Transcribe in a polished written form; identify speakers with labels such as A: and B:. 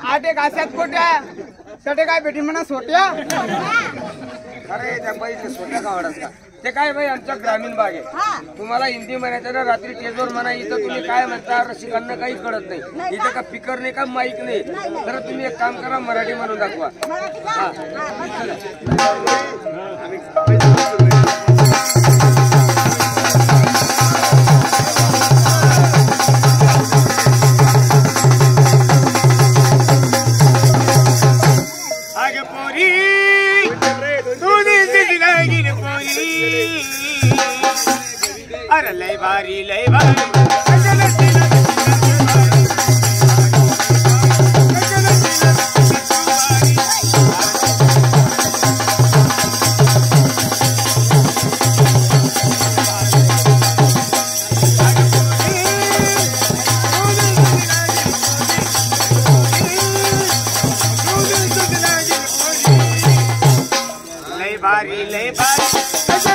A: आटे घास्यात पोट्या सटे काय भेटी म्हणा सोट्या
B: अरे त्या बाईचे सोट्या का वाढत का ते काय बाई आमच्या ग्रामीण भाग आहे तुम्हाला हिंदी म्हणायचं ना रात्री टेजवर म्हणा इथं तुम्ही काय म्हणता रसिकांना काही कळत नाही इथं का स्पीकर नाही का माईक नाही तर तुम्ही एक काम करा मराठी म्हणून दाखवा
A: अरे लय भारी लय भारी लय भारी